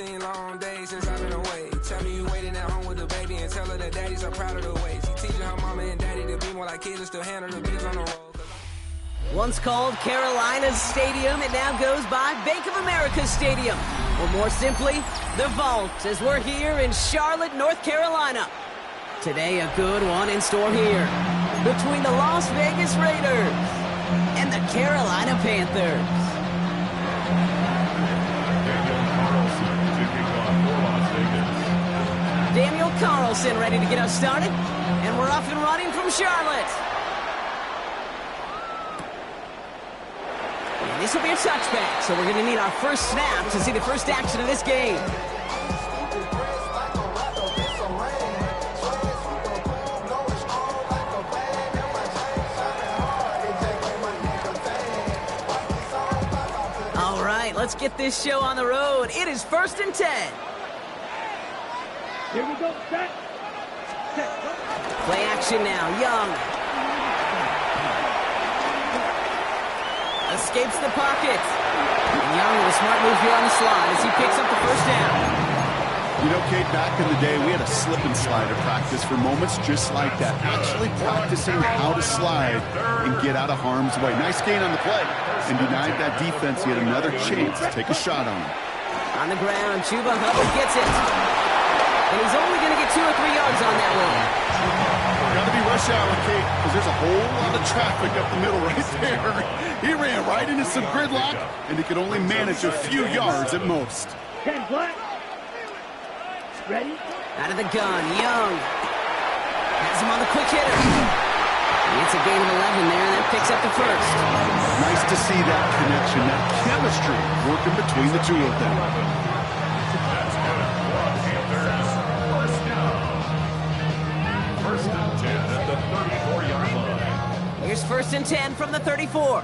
16 long days since I've been away. Tell me you waiting at home with the baby and tell her that daddy's so proud of the way. She teaching her mama and daddy to be more like kids and still handle the biz on the road. Once called Carolina's Stadium, it now goes by Bank of America Stadium. Or more simply, the Vault, as we're here in Charlotte, North Carolina. Today, a good one in store here between the Las Vegas Raiders and the Carolina Panthers. Daniel Carlson ready to get us started, and we're off and running from Charlotte. And this will be a touchback, so we're going to need our first snap to see the first action of this game. All right, let's get this show on the road. It is 1st and 10. Here we go, set. Play action now, Young. Escapes the pocket. And Young with a smart move here on the slide as he picks up the first down. You know, Kate, back in the day, we had a slip and slide at practice for moments just like that. Actually practicing how to slide and get out of harm's way. Nice gain on the play. And denied that defense yet another chance to take a shot on him. On the ground, Chuba Hubbard gets it. And he's only going to get 2 or 3 yards on that one. Got to be rush hour, Kate, because there's a whole lot of traffic up the middle right there. He ran right into some gridlock, and he could only manage a few yards at most. 10 black. Ready? Out of the gun, Young. Has him on the quick hitter. It's a gain of 11 there, and that picks up the first. Nice to see that connection, that chemistry working between the two of them. Here's 1st and 10 from the 34.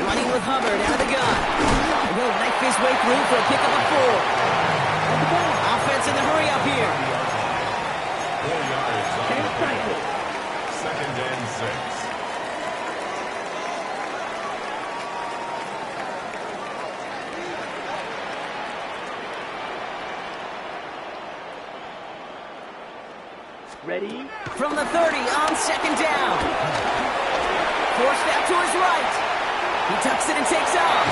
Running with Hubbard out of the gun. He'll knife his way through for a pickup of 4. Offense in the hurry up here. 4 yards on the play. 2nd and 6. Ready? From the 30 on 2nd down. Forced out to his right. He tucks it and takes off.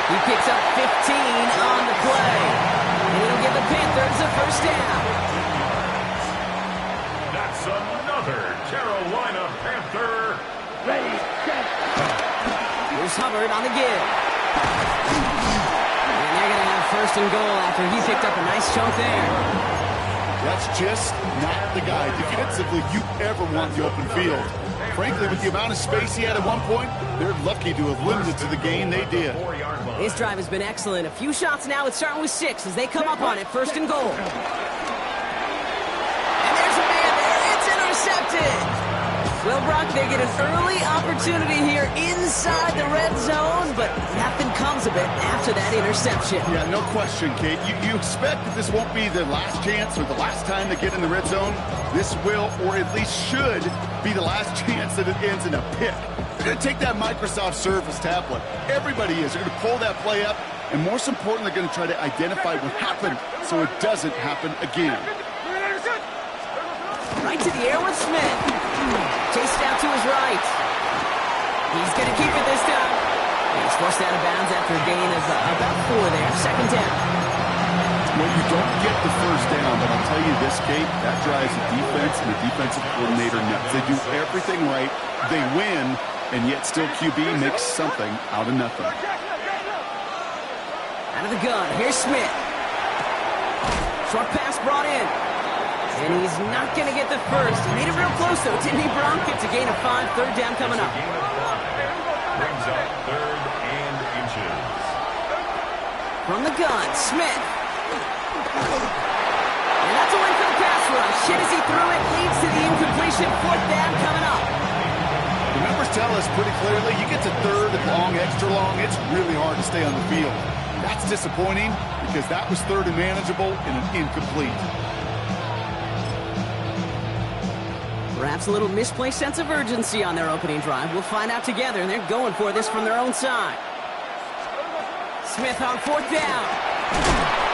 He picks up 15 on the play. And it'll give the Panthers a first down. That's another Carolina Panther. Ready, set. Here's Hubbard on the give. And they're going to have 1st and goal after he picked up a nice chunk there. That's just not the guy defensively you ever want the open field. Frankly, with the amount of space he had at one point, they're lucky to have limited to the gain they did. This drive has been excellent. A few shots now. It's starting with 6 as they come up on it. 1st and goal. And there's a man there. It's intercepted. Well, Brock, they get an early opportunity here inside the red zone, but nothing comes of it after that interception. Yeah, no question, Kate. You expect that this won't be the last chance or the last time they get in the red zone. This will, or at least should, be the last chance that it ends in a pick. They're going to take that Microsoft Surface tablet. Everybody is. They're going to pull that play up, and most important, they're going to try to identify what happened so it doesn't happen again. Right to the air with Smith. Chased out to his right. He's going to keep it this time. He's forced out of bounds after a gain of about 4 there. 2nd down. Well, you don't get the first down, but I'll tell you this, Kate, that drives the defense and the defensive coordinator nuts. They do everything right. They win, and yet still QB makes something out of nothing. Out of the gun. Here's Smith. Short pass brought in. And he's not going to get the first. He made it real close, though, didn't he, Bronk? It's a gain of 5. 3rd down coming up. Brings up 3rd and inches. From the gun, Smith. And that's a win for the pass rush. Shit as he threw it, leads to the incompletion. 4th down coming up. The numbers tell us pretty clearly, you get to 3rd and long, extra long, it's really hard to stay on the field. That's disappointing because that was 3rd and manageable and an incomplete. Perhaps a little misplaced sense of urgency on their opening drive. We'll find out together, and they're going for this from their own side. Smith on fourth down.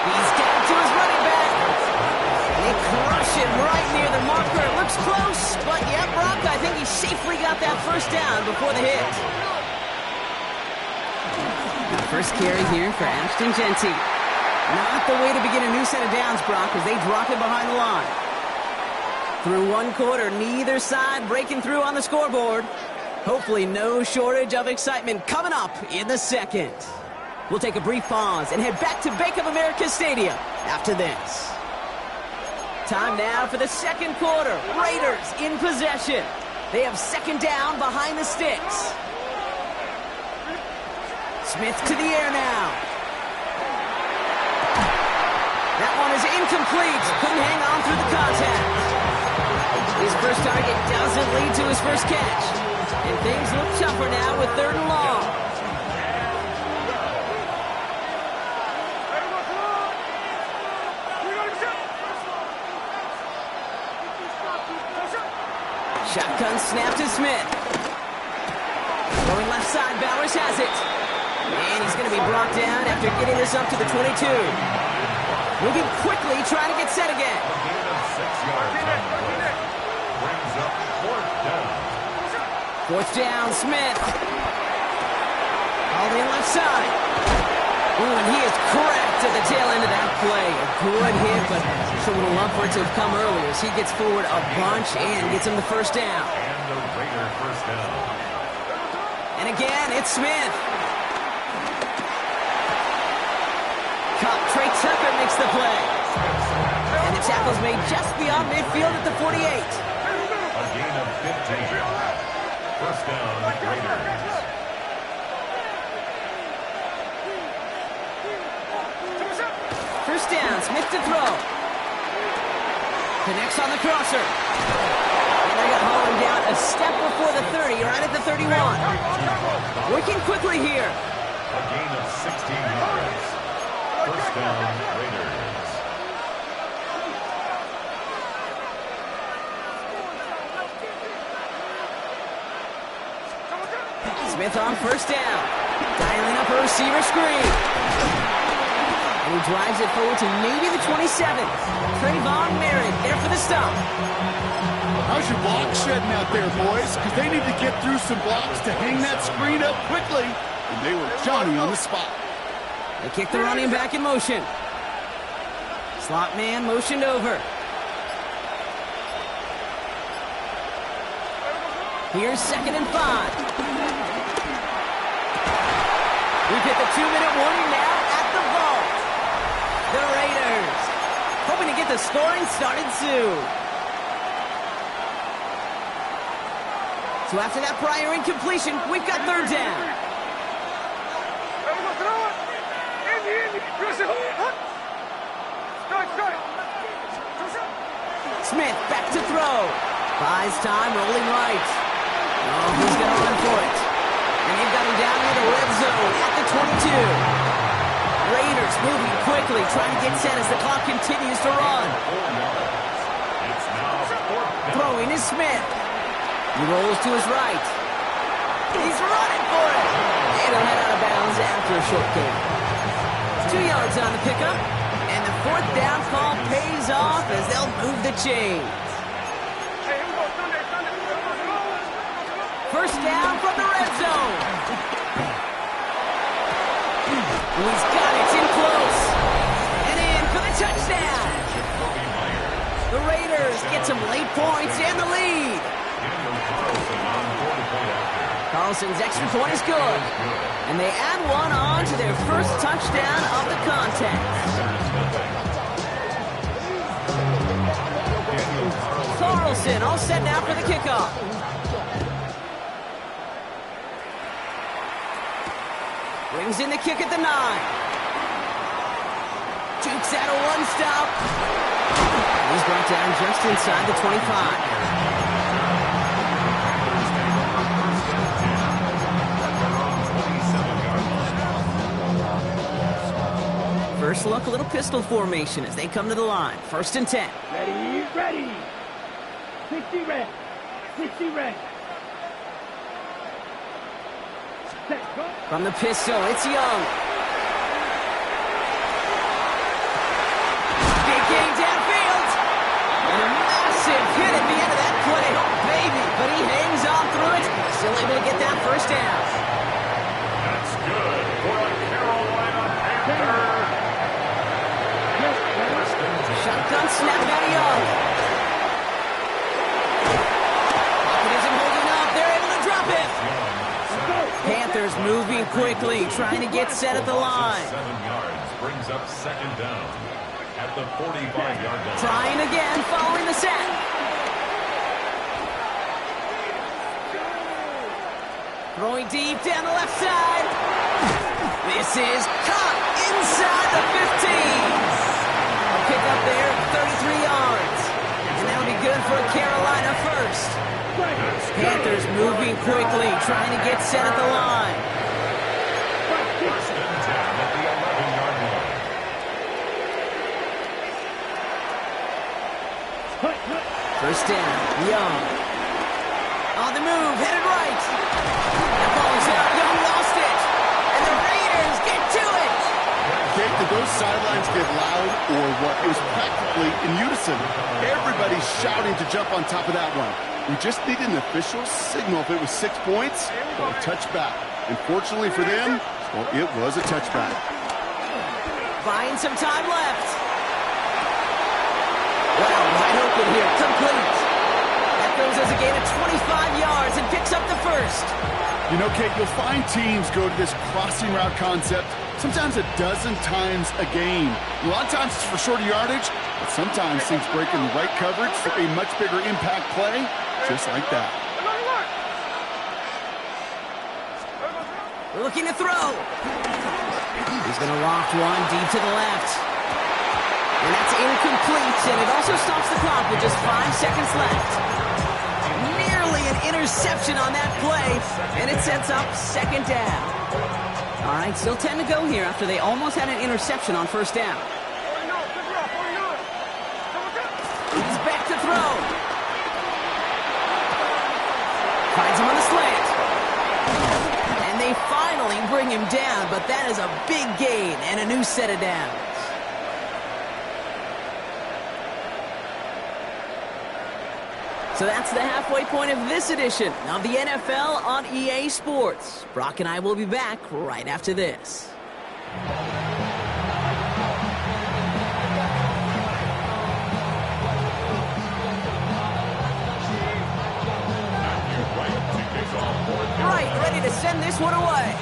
He's down to his running back. They crush him right near the marker. Looks close, but yeah, Brock, I think he safely got that first down before the hit. First carry here for Ashton Genty. Not the way to begin a new set of downs, Brock, as they drop it behind the line. Through one quarter, neither side breaking through on the scoreboard. Hopefully no shortage of excitement coming up in the second. We'll take a brief pause and head back to Bank of America Stadium after this. Time now for the second quarter. Raiders in possession. They have second down behind the sticks. Smith to the air now. That one is incomplete. Couldn't hang on through the contact. His first target doesn't lead to his first catch. And things look tougher now with third and long. Shotgun snap to Smith. Going left side, Bowers has it. And he's going to be brought down after getting this up to the 22. Moving quickly, trying to get set again. Fourth down, Smith. All in left side. Ooh, and he is cracked at the tail end of that play. A good hit, but sure would have loved for it to have come earlier as he gets forward a bunch and gets him the first down. And the Raider first down. And again, it's Smith. Caught Trey Tucker makes the play. And the tackle's made just beyond midfield at the 48. A gain of 15. First down, Raiders. First down, Smith to throw. Connects on the crosser. And they're going to haul him down a step before the 30, right at the 31. Working quickly here. A gain of 16 yards. First down, Raiders. Smith on first down. Dialing up a receiver screen. And he drives it forward to maybe the 27th. Trayvon Merritt there for the stop. How's your block shedding out there, boys? Because they need to get through some blocks to hang that screen up quickly. And they were Johnny on the spot. They kick the running back in motion. Slot man motioned over. Here's 2nd and 5. We've hit the 2-minute warning now at the vault. The Raiders hoping to get the scoring started soon. So after that prior incompletion, we've got third down. Smith back to throw. Buys time, rolling right. Oh, he's going to run for it. And they've got him down near the red zone at the 22. Raiders moving quickly, trying to get set as the clock continues to run. Throwing is Smith. He rolls to his right. He's running for it. And he'll head out of bounds after a short gain. 2 yards on the pickup. And the fourth down call pays off as they'll move the chains. First down from the red zone. And he's got it in close. And in for the touchdown. The Raiders get some late points and the lead. Carlson's extra point is good. And they add one on to their first touchdown of the contest. Carlson all set now for the kickoff. Brings in the kick at the 9. Jukes out a one-stop. He's brought down just inside the 25. First look, a little pistol formation as they come to the line. 1st and 10. Ready, ready. 60 red. 60 red. From the pistol, it's Young. Panthers moving quickly, trying to get set at the line. 7 yards brings up second down at the 45-yard line. Trying again, following the sack. Throwing deep down the left side. This is caught inside the 15. A pick up there, 33 yards. And that'll be good for a Carolina first. Panthers moving quickly, trying to get set at the line. First and 10 at the 11-yard line. First down, Young. On the move, headed right. That ball's out, Young lost it. And the Raiders get to it. Jake, did those sidelines get loud or what? It was practically in unison. Everybody's shouting to jump on top of that one. We just needed an official signal if it was 6 points or a touchback. And fortunately for them, well, it was a touchback. Buying some time left. Wow, wide open here, complete. That goes as a gain of 25 yards and picks up the first. You know, Kate, you'll find teams go to this crossing route concept sometimes a dozen times a game. A lot of times it's for shorter yardage, but sometimes things break in the right coverage for a much bigger impact play, just like that. Looking to throw. He's going to loft one deep to the left. And that's incomplete, and it also stops the clock with just 5 seconds left. Nearly an interception on that play, and it sets up second down. All right, still 10 to go here after they almost had an interception on first down. He's back to throw. Finds him on the slant. And they finally bring him down, but that is a big gain and a new set of downs. So that's the halfway point of this edition of the NFL on EA Sports. Brock and I will be back right after this. Right, ready to send this one away.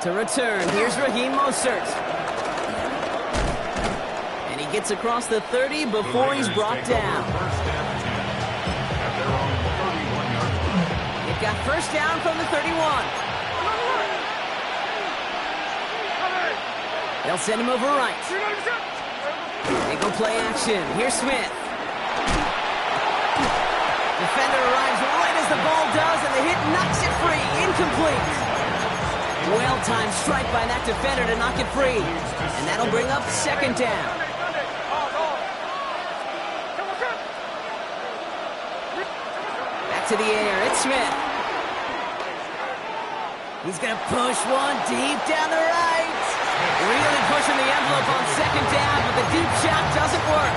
To return, here's Raheem Mostert. Gets across the 30 before he's brought down. They've got first down from the 31. They'll send him over right. They go play action. Here's Smith. Defender arrives right as the ball does, and the hit knocks it free. Incomplete. Well-timed strike by that defender to knock it free. And that'll bring up second down. To the air, it's Smith. He's going to push one deep down the right. Really pushing the envelope on second down, but the deep shot doesn't work.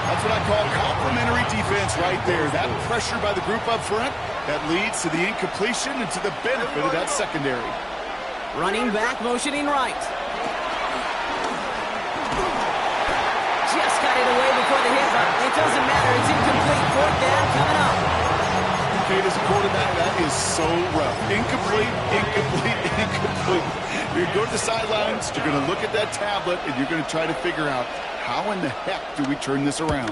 That's what I call complimentary defense right there. That pressure by the group up front, that leads to the incompletion and to the benefit of that secondary. Running back, motioning right. Just got it away before the hit, but it doesn't matter. It's incomplete. Fourth down coming up. Kate, as a quarterback, that is so rough. Incomplete, incomplete, incomplete. You're going to go to the sidelines, you're going to look at that tablet, and you're going to try to figure out how in the heck do we turn this around.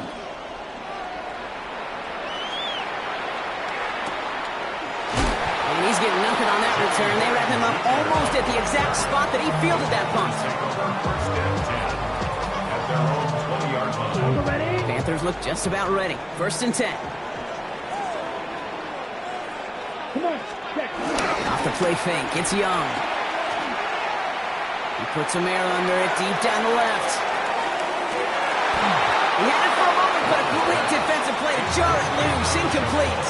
And he's getting nothing on that return. They wrap him up almost at the exact spot that he fielded that punt. Panthers look just about ready. First and 10. Off the play fake, it's Young. He puts some air under it, deep down the left. He had it for a moment, but a great defensive play to jar it loose, incomplete.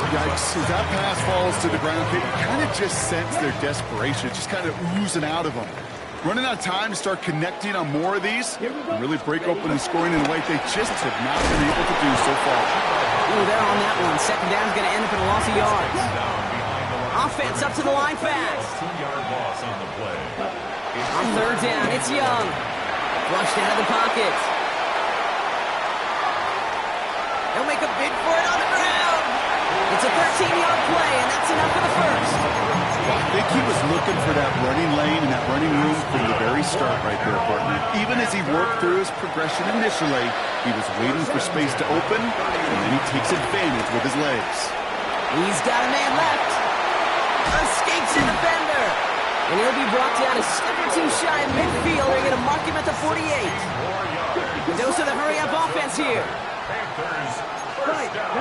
Yikes, as that pass falls to the ground, you kind of just sense their desperation, just kind of oozing out of them. Running out of time to start connecting on more of these and really break open the scoring in a way they just have not been able to do so far. Ooh, they're on that one. Second down's going to end up in a loss of yards. Offense up to the line fast. 2-yard loss on the play. On third down, it's Young. Flushed out of the pocket. They'll make a bid for it on the ground. It's a 13-yard play, and that's enough for the first. Well, I think he was looking for that running lane and that running room from the very start right there, partner. Even as he worked through his progression initially, he was waiting for space to open, and then he takes advantage with his legs. He's got a man left. Escapes a defender. And he'll be brought down a step or two shy of midfield. They're going to mark him at the 48. Dose of the hurry-up offense here. Panthers, first down.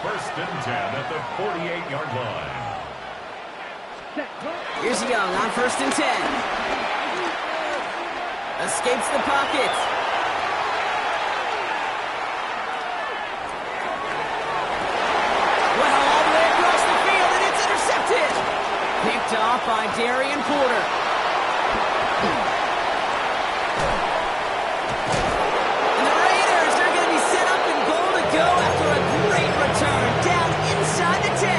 First and 10 at the 48-yard line. Here's Young on first and 10. Escapes the pocket. Well, all the way across the field, and it's intercepted. Picked off by Darian Porter. And the Raiders are going to be set up and goal to go after a great return down inside the 10.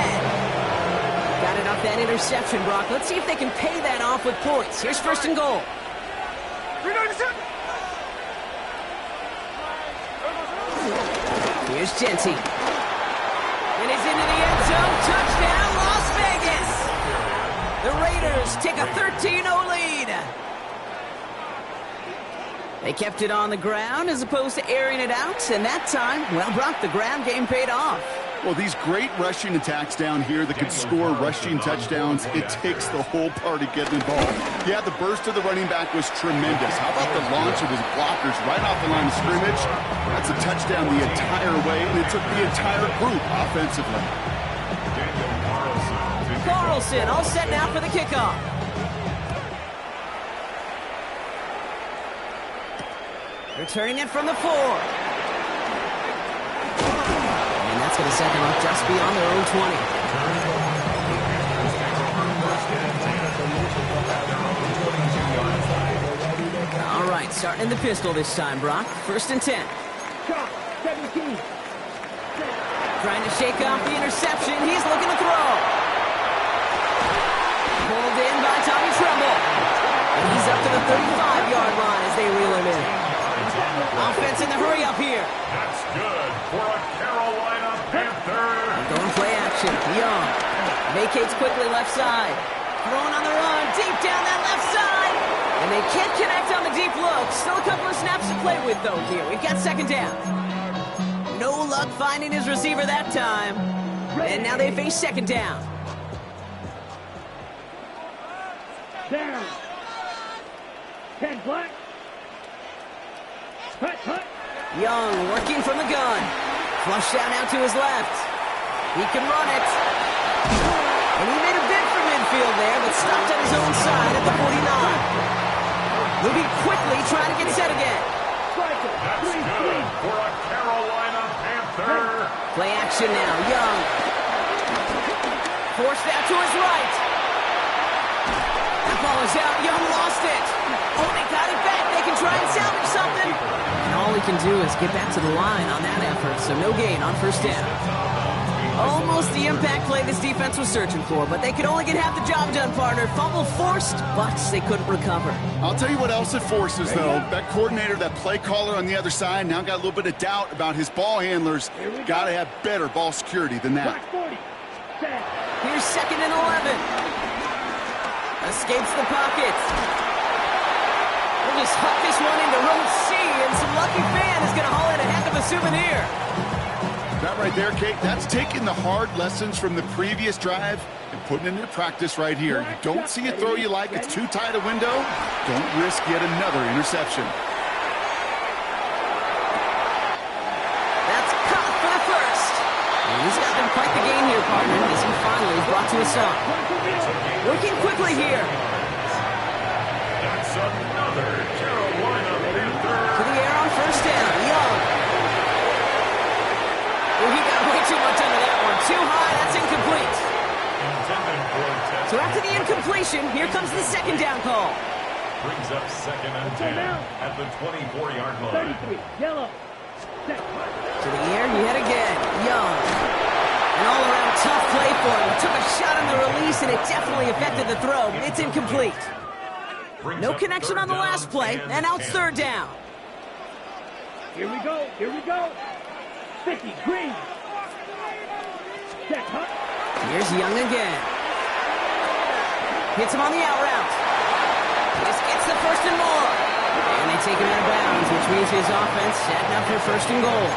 Got it off that interception, Brock. Let's see if they can pay that off with points. Here's first and goal. Here's Genty. And he's into the end zone. Touchdown, Las Vegas. The Raiders take a 13-0 lead. They kept it on the ground as opposed to airing it out. And that time, well, Brock, the ground game paid off. Well, these great rushing attacks down here that could score rushing touchdowns, it takes the whole party getting involved. Yeah, the burst of the running back was tremendous. How about the launch of his blockers right off the line of scrimmage? That's a touchdown the entire way, and it took the entire group offensively. Carlson all set now for the kickoff. Returning it from the 4. And that's going to set them up just beyond their own 20. All right, starting in the pistol this time, Brock. First and 10. 17. Trying to shake off the interception. He's looking to throw. Pulled in by Tommy Tremble. And he's up to the 35-yard line as they reel him in. Offense in the hurry-up here. That's good for a Carolina Panther. Going play action. Young vacates quickly left side. Throwing on the run. Deep down that left side. And they can't connect on the deep look. Still a couple of snaps to play with, though, here. We've got second down. No luck finding his receiver that time. And now they face second down. Down. 10 black. Hut. Young working from the gun. Flush down out to his left. He can run it. And he made a bid for midfield there, but stopped on his own side at the 49. Moving quickly, trying to get set again. That's good for a Carolina Panther. Play action now. Young. Forced out to his right. That ball is out. Young lost it. Oh, they got it back. They can try and salvage something. And all he can do is get back to the line on that effort, so no gain on first down. Almost the impact play this defense was searching for, but they could only get half the job done, partner. Fumble forced, but they couldn't recover. I'll tell you what else it forces, though. That coordinator, that play caller on the other side, now got a little bit of doubt about his ball handlers. Got to have better ball security than that. Here's second and 11. Escapes the pocket. We'll just huck this one into row C, and some lucky fan is going to haul in a heck of a souvenir. That right there, Kate, that's taking the hard lessons from the previous drive and putting it into practice right here. You don't see a throw you like, it's too tight a window, don't risk yet another interception. That's caught for the first. And he's got them quite the game here, partner, as he finally is brought to a stop. Working quickly here. That's another Carolina Panther. To the air on first down. Young. Oh, he got way too much under that one. Too high. That's incomplete. So after the incompletion, here comes the second down call. Brings up second and 10 at the 24-yard line. 33. Yellow. To the air, he head again. Young. An all-around tough play for him. He took a shot on the release, and it definitely affected the throw, but it's incomplete. No connection on the last play, and now it's third down. Here we go. 50, green. Check, huh? Here's Young again. Hits him on the out route. Just gets the first and more. And they take him out of bounds, which means his offense setting up for first and goal.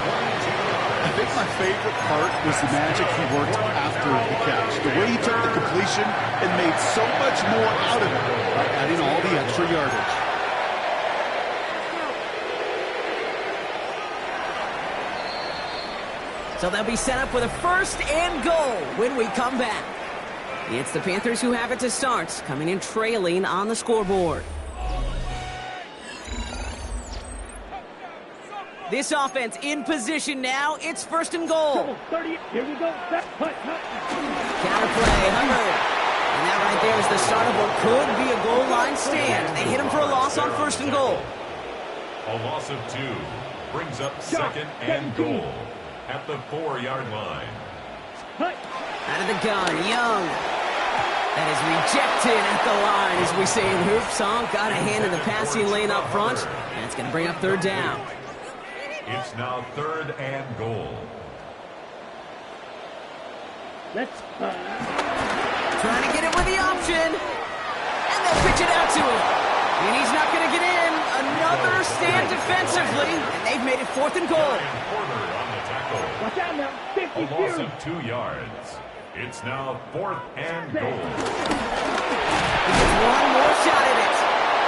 I think my favorite part was the magic he worked after the catch. The way he took the completion and made so much more out of it by adding all the extra yardage. So they'll be set up with a first and goal when we come back. It's the Panthers who have it to start, coming in trailing on the scoreboard. This offense in position now. It's first and goal. 30, here we go. Counterplay, Hubbard. And that right there is the start of what could be a goal line stand. They hit him for a loss on first and goal. A loss of 2 brings up second and goal at the 4-yard line. Out of the gun, Young. That is rejected at the line, as we say in hoops. Got a hand in the passing lane up front. And it's going to bring up third down. It's now third and goal. Let's Trying to get it with the option. And they'll pitch it out to him. And he's not going to get in. Another stand defensively. And they've made it fourth and goal. Porter on the tackle. watch out now. 50, A loss of 2 yards. It's now fourth and goal. He gets one more shot at it.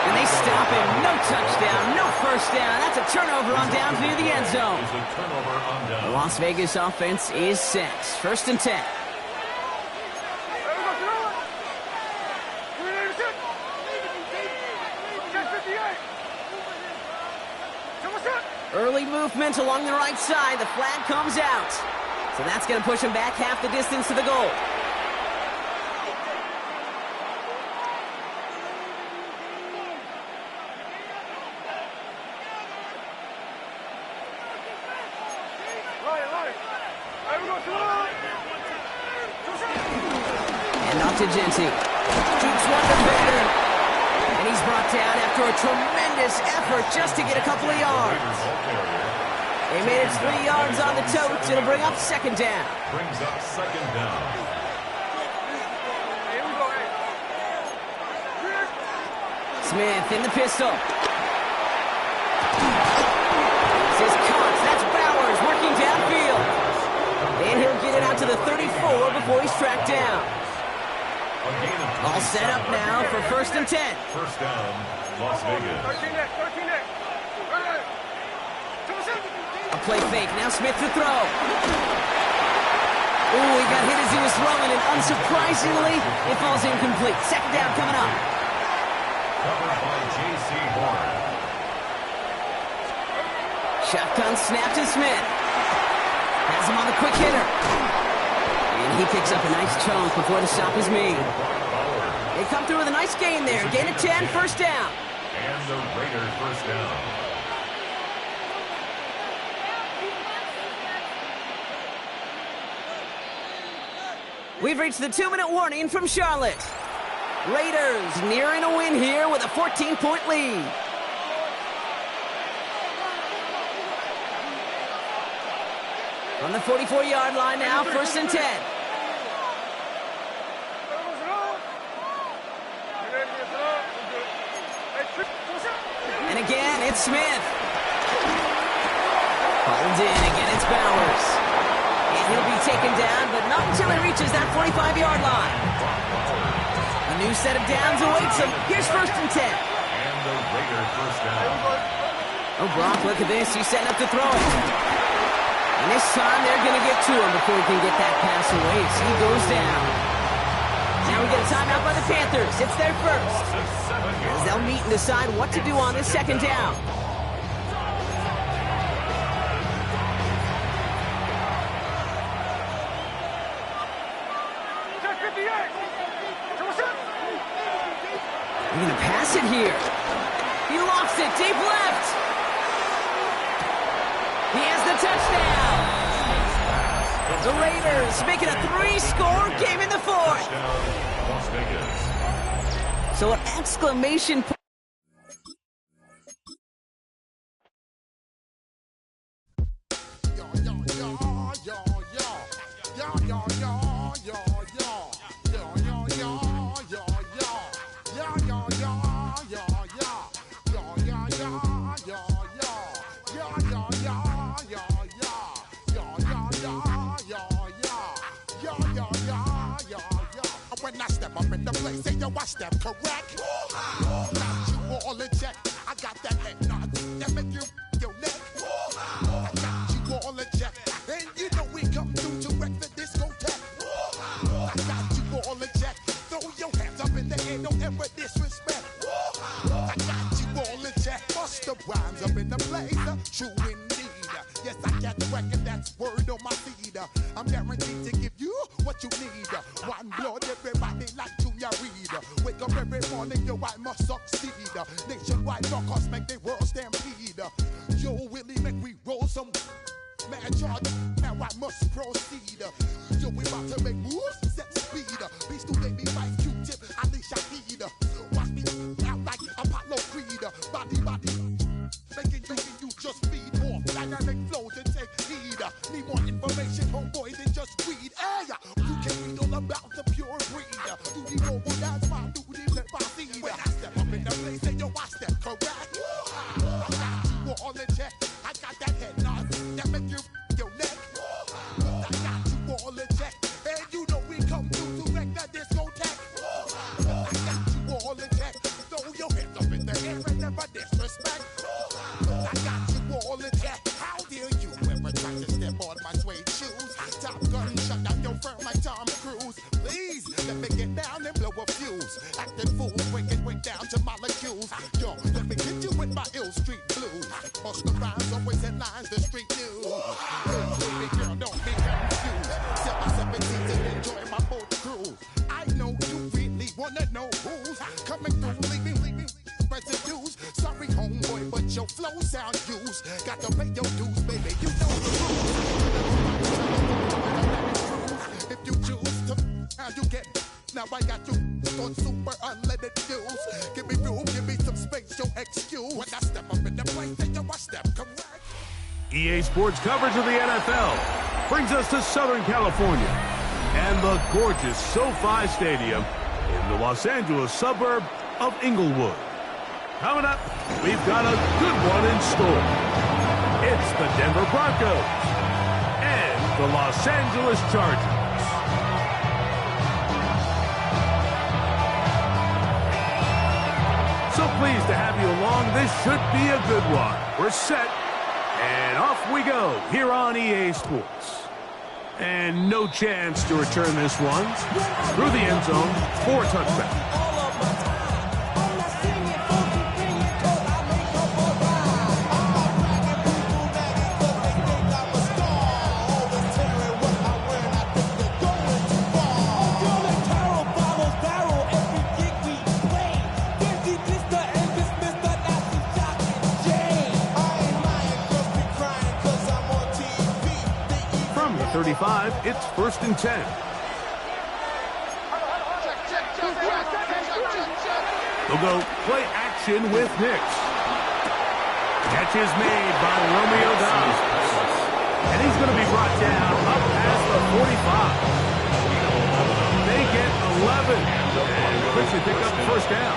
And they stop him. No touchdown, no first down. That's a turnover on downs near the end zone. Is a turnover on The down. Las Vegas offense is set. First and 10. Early movement along the right side. The flag comes out. So that's going to push him back half the distance to the goal. And off to Genty. Shoots one to Bader. And he's brought down after a tremendous effort just to get a couple of yards. They made it 3 yards on the totes. It'll bring up second down. Brings up second down. Smith in the pistol. This is Cox. That's Bowers working downfield. And he'll get it out to the 34 before he's tracked down. All set up now for first and 10. First down, Las Vegas. A play fake. Now Smith to throw. Ooh, he got hit as he was throwing, and unsurprisingly, it falls incomplete. Second down coming up. Covered by J.C. Horn. Shotgun snap to Smith. Has him on the quick hitter. And he picks up a nice chunk before the stop is made. They come through with a nice gain there. Gain of 10, first down. And the Raiders first down. We've reached the 2-minute warning from Charlotte. Raiders nearing a win here with a 14-point lead. From the 44-yard line now, first and 10. And again, it's Smith. Hauled in, again it's Bowers. And he'll be taken down, but not until he reaches that 45-yard line. A new set of downs awaits him. Here's first and 10. And the Raiders first down. Oh, Brock, look at this. He's setting up to throw it. And this time they're going to get to him before he can get that pass away. So he goes down. Now we get a timeout by the Panthers. It's their first. As they'll meet and decide what to do on this second down. They're going to pass it here. He lost it deep left. He has the touchdown. The Raiders making a 3-score game in the fourth. Touchdown, Las Vegas. So an exclamation point. up in the place, and yo, I step correct. Got you all in check. I got that head nod that make you your neck. I got you all in check, and you know we come through to wreck the discotheque. I got you all in check. Throw your hands up in the air, don't ever disrespect. I got you all in check. Bust the rhymes up in the place, true indeed. Yes, I got record, that's word on my feed. I'm guaranteed to give you what you need. One blood, everybody like Junior Reed. Wake up every morning, yo, I must succeed. Nationwide rockers make the world stampede. Yo, Willie, make we roll some man charge. Now I must proceed. Yo, we about to make moves, set speed. Beast to baby, Vice Q-tip, Ali Shaheed. Watch me out like Apollo Creed. Body, making you just feed off dynamic flows and take heed. Need more information, homeboy, than just read. Hey, you can read all about the pure breed. Do the mobile dance, my duty, let my seed. When I step up in the place, and yo, I step correct. I got you all in check. I got that head nod that make you your neck. I got you all in check, and you know we come through to wreck that discotheque. I got you all in check. Throw your hands up in the air and never disrespect. I got you all in check. How dare you ever try to step on my suede shoes? Top Gun shut down your firm like Tom Cruise. Please let me get down and blow a fuse. Acting fool, breaking way down to molecules. Yo, let me get you with my ill street blues. Bust the rhymes, always in lines, the street news. Baby girl, don't be confused. Sell my 17 to enjoy my boat cruise. I know you really wanna know who's coming through, leaving residues. Sorry, homeboy, but your flow sound used. Got to pay your dues, baby. You know the rules. If you choose to, how you get. Now I got you on super unleaded fuels. Give me room, give me some space, your excuse. When I step up in the place, then yo, I step correct. EA Sports coverage of the NFL brings us to Southern California and the gorgeous SoFi Stadium in the Los Angeles suburb of Inglewood. Coming up, we've got a good one in store. It's the Denver Broncos and the Los Angeles Chargers. So pleased to have you along. This should be a good one. We're set, and off we go here on EA Sports. And no chance to return this one through the end zone for a touchback. From the 35, it's 1st and 10. They'll go play action with Nix. Catch is made by Romeo Dobbs. And he's going to be brought down up past the 45. They get 11 and quickly pick up the first down.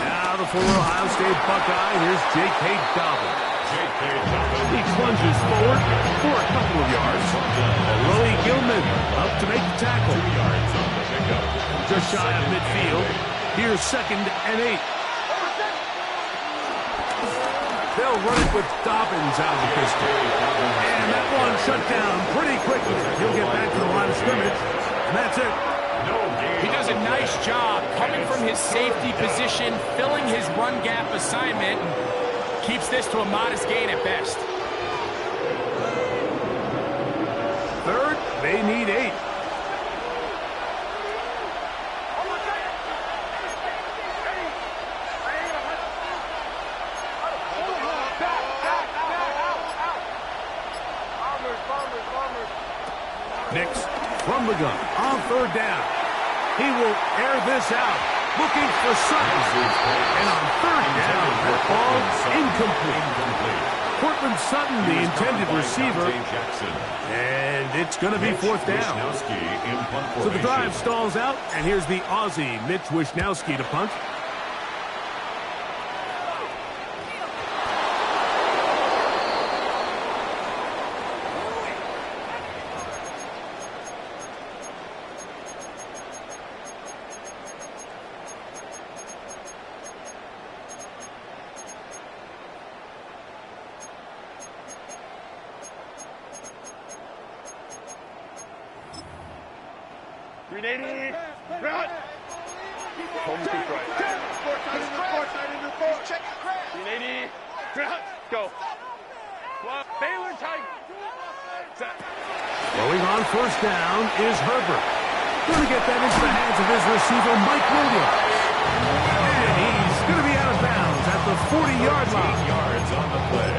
Now the former Ohio State Buckeye, here's J.K. Dobbins. He plunges forward for a couple of yards. Roy Gilman up to make the tackle. Just shy of midfield. Here's 2nd and 8. They'll run it with Dobbins out of the pistol. And that one shut down pretty quickly. He'll get back to the line of scrimmage. And that's it. He does a nice job coming from his safety position, filling his run gap assignment, and keeps this to a modest gain at best. 3rd, they need 8. Nix from the gun on 3rd down. He will air this out, looking for Sutton. And on 3rd down, that ball's incomplete. Cortland Sutton, the intended receiver. And it's going to be 4th down. So the drive stalls out, and here's the Aussie, Mitch Wishnowsky, to punt. 180. Run. Home keep right. Check your craft. 180. Run. Go. Baylor tight. Throwing on first down is Herbert. Going to get that into the hands of his receiver, Mike Williams. And he's going to be out of bounds at the 40-yard line. 13 yards on the play.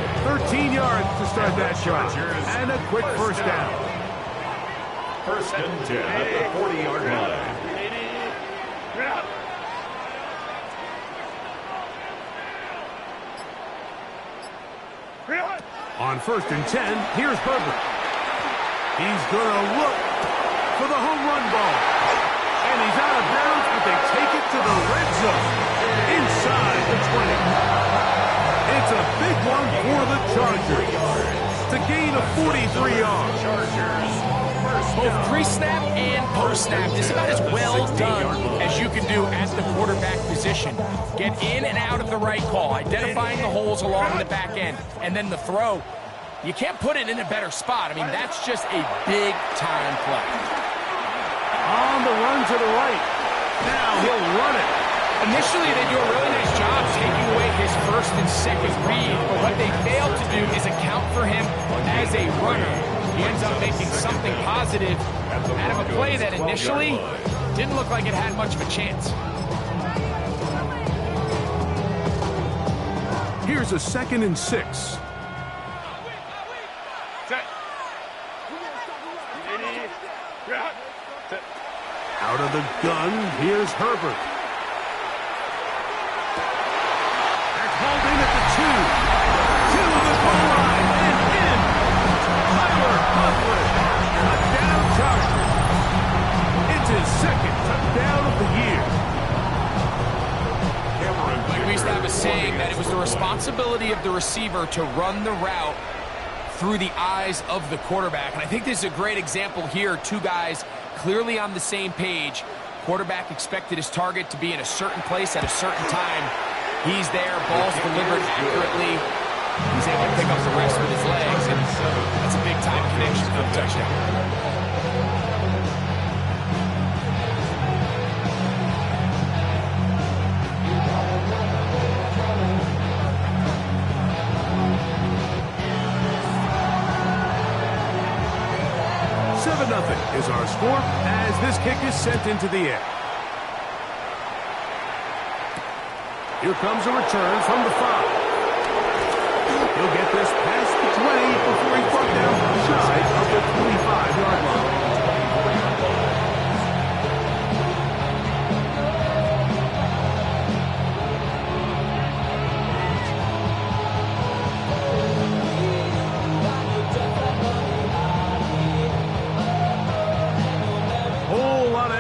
13 yards to start that shot. And a quick first down. First and 10 at the 40-yard line. On first and 10, here's Herbert. He's going to look for the home run ball. And he's out of bounds, but they take it to the red zone. Inside the 20. It's a big one for the Chargers. To gain of 43 yards. Both pre-snap and post-snap. This is about as well done as you can do at the quarterback position. Get in and out of the right call, identifying the holes along the back end, and then the throw. You can't put it in a better spot. I mean, that's just a big-time play. On the run to the right. Now he'll run it. Initially, they do a really nice job taking away his first and second read, but what they fail to do is account for him as a runner. He ends up making something positive out of a play that initially didn't look like it had much of a chance. Here's a 2nd and 6. Out of the gun, here's Herbert. That's hauled in at the 2. To the goal line and in. Tyler Huntley. Touchdown Chargers. It's his 2nd touchdown of the year. Like we used to have a saying that it was the responsibility of the receiver to run the route through the eyes of the quarterback. And I think this is a great example here. Two guys clearly on the same page. Quarterback expected his target to be in a certain place at a certain time. He's there, ball's delivered accurately. He's able to pick up the rest with his legs, and that's a big-time connection for the touchdown. Is our score as this kick is sent into the air. Here comes a return from the 5. He'll get this past the 20 before he's brought down shy of the 25-yard line.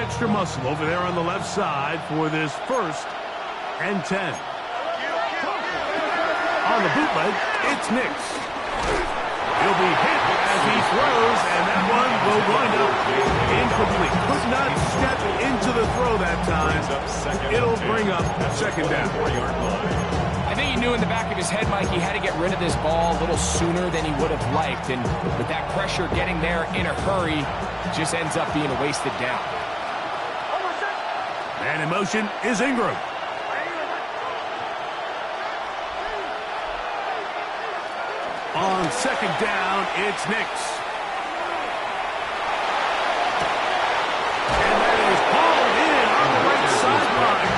Extra muscle over there on the left side for this 1st and 10. On the bootleg, it's Nix. He'll be hit as he throws, and that one will wind up incomplete. Could not step into the throw that time. It'll bring up 2nd down. I think he knew in the back of his head, Mike, he had to get rid of this ball a little sooner than he would have liked. And with that pressure getting there in a hurry, just ends up being a wasted down. And in motion is Ingram. On 2nd down, it's Nix. And that is hauled in on the right sideline.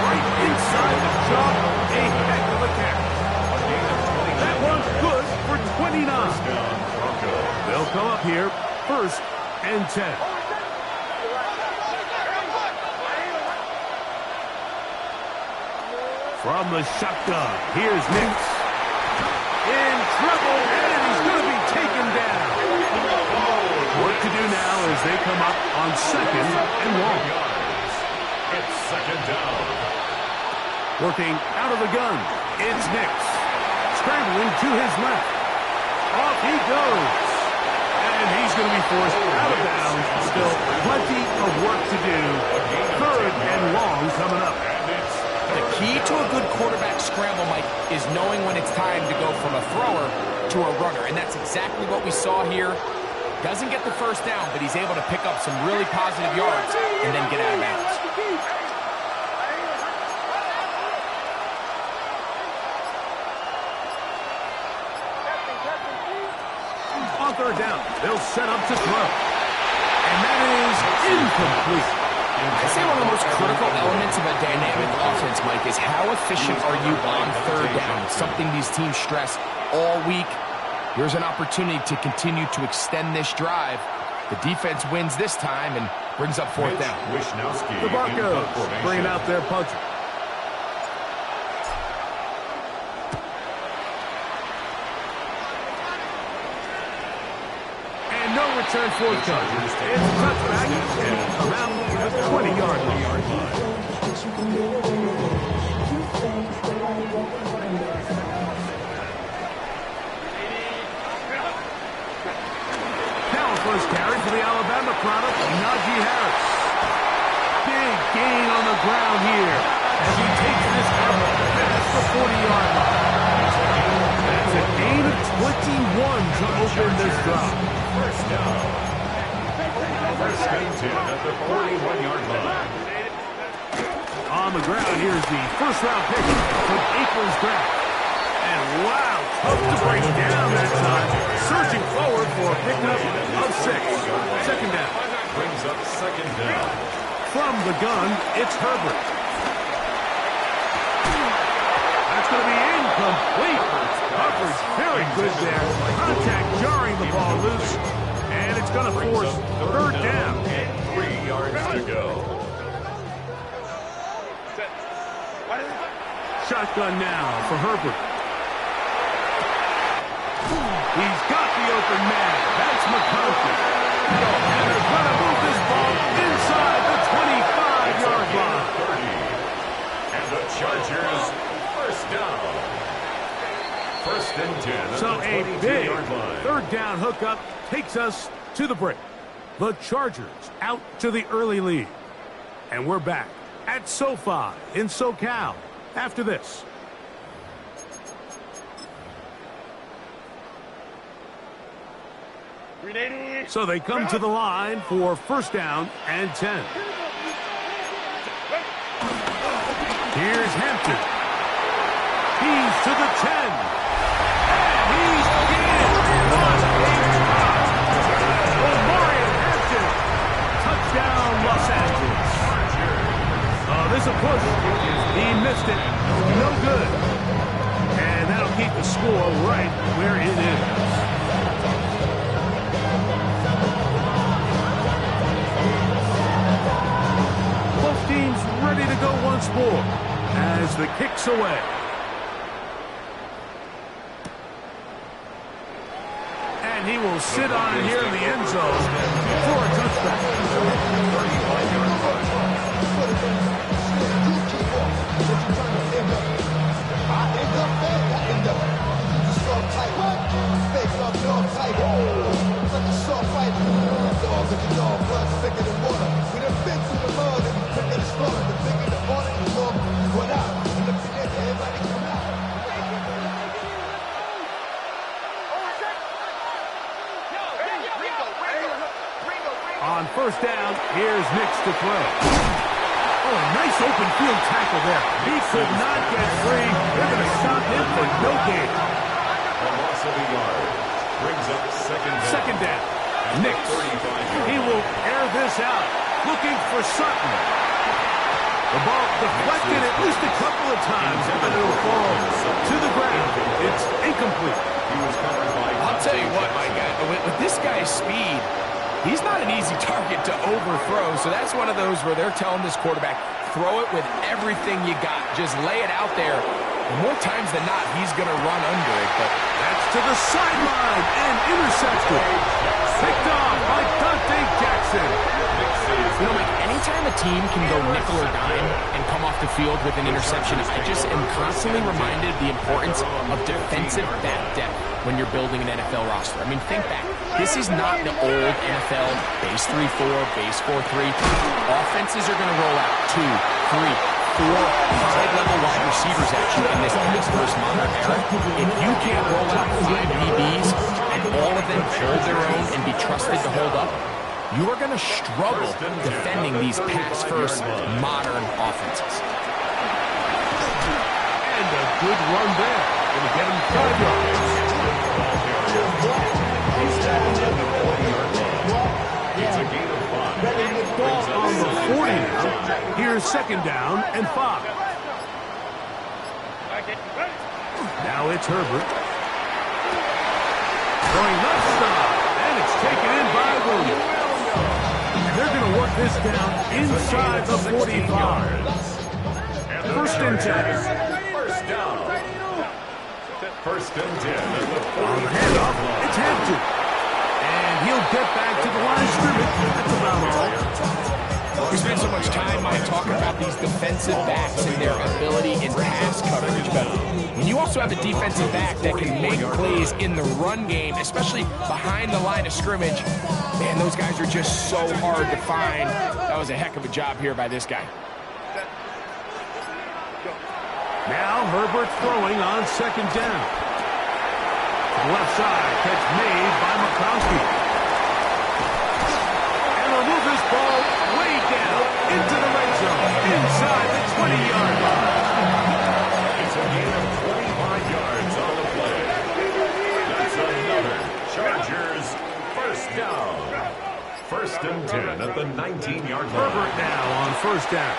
Right inside the jump. A heck of a catch. That one's good for 29. They'll come up here, 1st and 10. From the shotgun, here's Nix. In trouble, and he's going to be taken down. Work to do now as they come up on 2nd and 1. It's 2nd down. Working out of the gun, it's Nix. Scrambling to his left. Off he goes. And he's going to be forced out of bounds. Still plenty of work to do. 3rd and long coming up. The key to a good quarterback scramble, Mike, is knowing when it's time to go from a thrower to a runner. And that's exactly what we saw here. Doesn't get the first down, but he's able to pick up some really positive yards and then get out of bounds. On third down, they'll set up to throw. And that is incomplete. I'd say one of the most critical elements of a dynamic offense, Mike, is how efficient are you on third down? Something these teams stress all week. Here's an opportunity to continue to extend this drive. The defense wins this time and brings up fourth down. The Broncos bringing out their punter. And no return forthcoming. It's a touchback around the 20-yard line. First carry for the Alabama product, Najee Harris. Big gain on the ground here as he takes this out past the 40-yard line. That's a gain of 21 to open this drive. First down. First and 10 at the 41-yard line. On the ground, here's the first-round pick from April's draft. And wow, tough to break down that time. Searching forward for a pickup of 6. Second down. Brings up second down. From the gun, it's Herbert. That's going to be incomplete. Coverage very good there. Contact jarring the ball loose. And it's going to force third down. And 3 yards to go. Shotgun now for Herbert. He's got the open man. That's McCarthy. And they're going to move this ball inside the 25-yard line. And the Chargers first down. First and 10. So a big third down hookup takes us to the break. The Chargers out to the early lead. And we're back at SoFi in SoCal after this. So they come to the line for first down and 10. Here's Hampton. He's to the 10. And he's in. What a stop. Omarion Hampton. Touchdown, Los Angeles. Oh, this is a push. He missed it. No good. And that'll keep the score right where it is. Teams ready to go once more as the kick's away. And he will sit on it here in the end zone for a touchback. On first down, here's Nix to throw. Oh, a nice open field tackle there. He could not get free. They're going to stop him for no gain. A loss of a yard. Brings up second down. Second down. Nix. He will air this out. Looking for Sutton. The ball deflected at least a couple of times, and it will fall to the ground. It's incomplete. He was covered by. I'll tell you what, my guy, with this guy's speed, he's not an easy target to overthrow. So that's one of those where they're telling this quarterback, throw it with everything you got. Just lay it out there. And more times than not, he's going to run under it. But that's to the sideline and intercepted. Picked off by Dante Jackson. You know, Mike, anytime a team can go nickel or dime and come off the field with an interception, I just am constantly reminded of the importance of defensive back depth when you're building an NFL roster. I mean, think back. This is not the old NFL base 3-4, base 4-3. Offenses are going to roll out 2, 3, 4 high-level wide receivers at you in this post-modern era. If you can't roll out 5 DBs and all of them hold their own and be trusted to hold up, you are going to struggle defending these pass-first modern offenses. And a good run there. Going to get him 5 yards. It's a gain of 5. Ball on the 40 now. Here's 2nd down and 5. Now it's Herbert. Throwing left side, and it's taken in by Williams. And they're going to work this down inside the 45. 1st and 10. First down. 1st and 10 at the 40. On the handoff, it's Hampton. And he'll get back to the line of scrimmage. That's about all. We spend so much time, Mike, talking about these defensive backs and their ability in pass coverage. But when you also have a defensive back that can make plays in the run game, especially behind the line of scrimmage, man, those guys are just so hard to find. That was a heck of a job here by this guy. Now Herbert throwing on 2nd down. To the left side, catch made by McConkey. And he'll move this ball way down into the red zone, inside the 20-yard line. It's a gain of 25 yards on the play. That's another Chargers 1st down. 1st and 10 at the 19-yard line. Herbert now on 1st down.